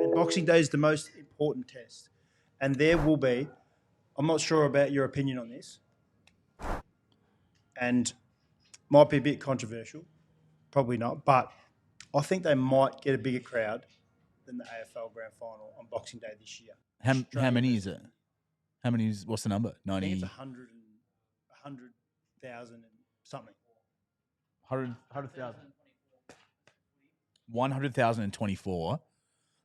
And Boxing Day is the most important test. And there will be, I'm not sure about your opinion on this, and might be a bit controversial, probably not, but I think they might get a bigger crowd than the AFL Grand Final on Boxing Day this year. How many is it? How many is, what's the number? 90? I think it's 100,000 and something. 100,000. 100,024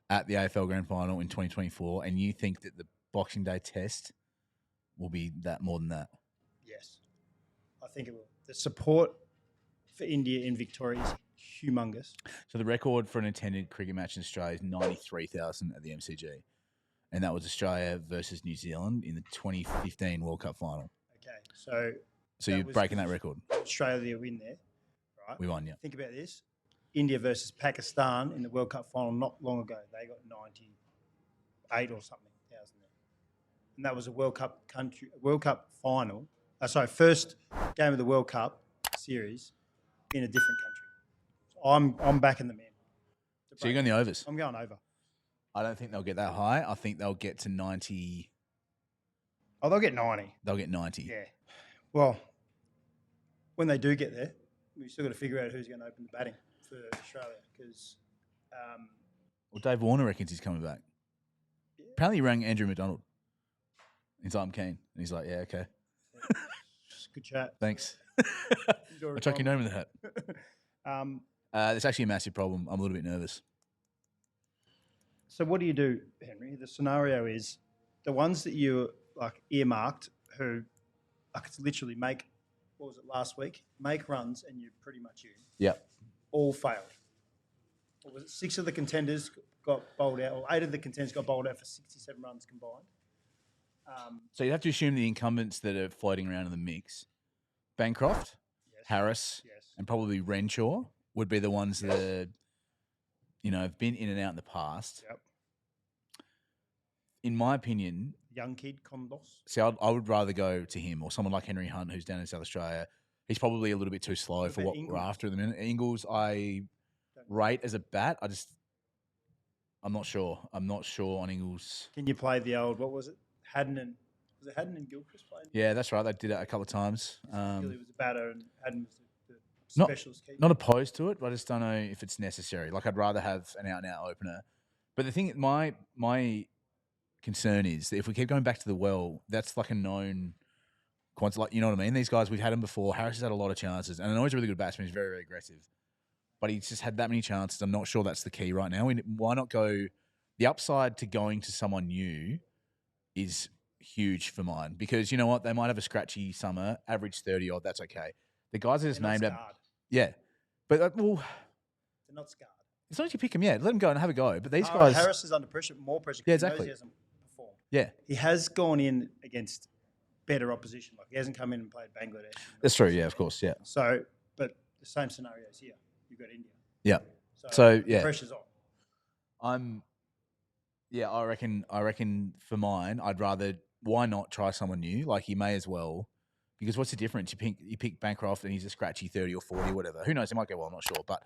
at the AFL Grand Final in 2024, and you think that the Boxing Day test will be that more than that? Yes, I think it will. The support for India in Victoria is humongous. So the record for an attended cricket match in Australia is 93,000 at the MCG, and that was Australia versus New Zealand in the 2015 World Cup final. Okay, so you're breaking that record. Australia win there, right? We won, yeah. Think about this. India versus Pakistan in the World Cup final not long ago. They got 98 or something thousand there. And that was a World Cup final. First game of the World Cup series in a different country. So I'm backing the man. So you're going the overs? I'm going over. I don't think they'll get that high. I think they'll get to 90. Oh, they'll get 90. They'll get 90. Yeah. Well, when they do get there, we've still got to figure out who's going to open the batting for Australia because... well, Dave Warner reckons he's coming back. Yeah. Apparently he rang Andrew McDonald. He's like, I'm keen. And he's like, yeah, okay. Good chat. Thanks. I'll chuck your name in the hat. It's actually a massive problem. I'm a little bit nervous. So what do you do, Henry? The scenario is the ones that you earmarked who it's literally what was it last week? Make runs and you're pretty much in. Yep. All failed. What was it? 6 of the contenders got bowled out, or 8 of the contenders got bowled out for 67 runs combined. So you have to assume the incumbents that are floating around in the mix, Bancroft, yes. Harris, yes. and probably Renshaw would be the ones that have been in and out in the past. Yep. In my opinion, young kid Condos. See, I would rather go to him or someone like Henry Hunt, who's down in South Australia. He's probably a little bit too slow for what we're after at the minute. Ingles, I rate as a bat. I'm not sure. I'm not sure on Ingles. Can you play the old, what was it? Haddon and Gilchrist playing? Yeah, that's right. They did it a couple of times. Gilly was a batter and Haddon was the specialist keeper. Not opposed to it, but I just don't know if it's necessary. I'd rather have an out-and-out opener. But the thing, my concern is that if we keep going back to the well, that's a known quantity. You know what I mean? These guys, we've had them before. Harris has had a lot of chances. And I know he's a really good batsman. He's very, very aggressive. But he's just had that many chances. I'm not sure that's the key right now. Why not go... The upside to going to someone new is huge for mine because you know what? They might have a scratchy summer, average 30-odd. That's okay. The guys are just named... Yeah. But, they're not scarred. As long as you pick them, yeah. Let them go and have a go. But these guys... Harris is under pressure, more pressure. Yeah, exactly. He hasn't performed. Yeah. He has gone in against better opposition. He hasn't come in and played Bangladesh. That's true, yeah, of course, yeah. So, but the same scenario is here. You've got India. Yeah. So yeah. Pressure's on. I reckon for mine, I'd rather... Why not try someone new? You may as well... Because what's the difference? You pick Bancroft and he's a scratchy 30 or 40, whatever. Who knows? He might go well, I'm not sure. But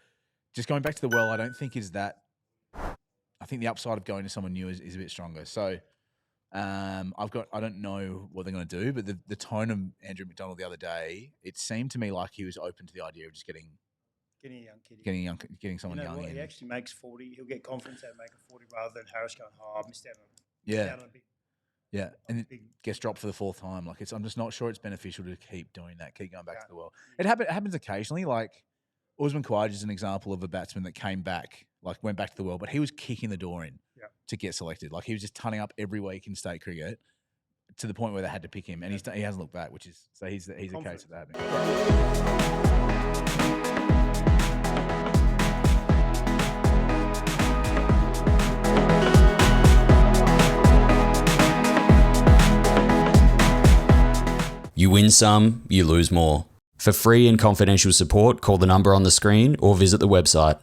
just going back to the well, I don't think is that... I think the upside of going to someone new is a bit stronger. So I don't know what they're going to do, but the tone of Andrew McDonald the other day, it seemed to me like he was open to the idea of just getting a young kid. Getting someone young in. He actually makes 40. He'll get confidence out of making 40 rather than Harris going, I missed out on a big... Yeah, and it gets dropped for the 4th time. I'm just not sure it's beneficial to keep doing that, keep going back to the well. It happens occasionally. Usman Khawaja is an example of a batsman that came back, went back to the well, but he was kicking the door in to get selected. He was just turning up every week in state cricket to the point where they had to pick him, and he hasn't looked back, he's a case of that happening. You win some, you lose more. For free and confidential support, call the number on the screen or visit the website.